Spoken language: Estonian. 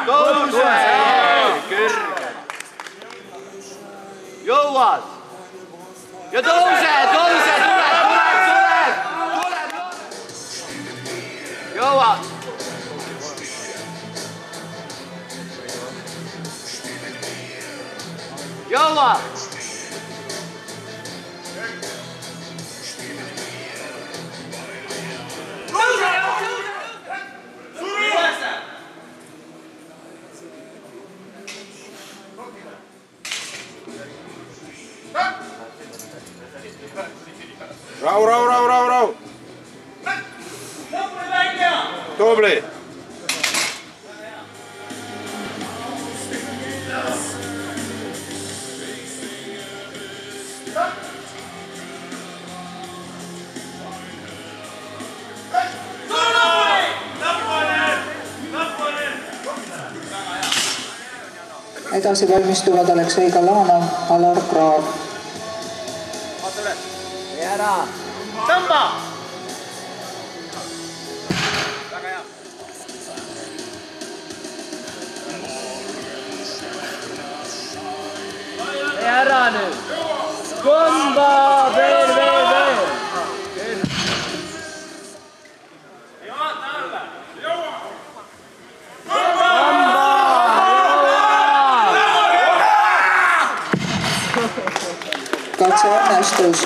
Tõuse! Kõrge! Jõuad! Ja tõuse! Tuleb! Jõuad! Jõuad! Rau! Tubli! Edasi valmistuvad Aleksei Galanov, Alar Kraav. Ära! Tõmba! Ära nüüd! Tõmba! Veel! Katse õnnestus.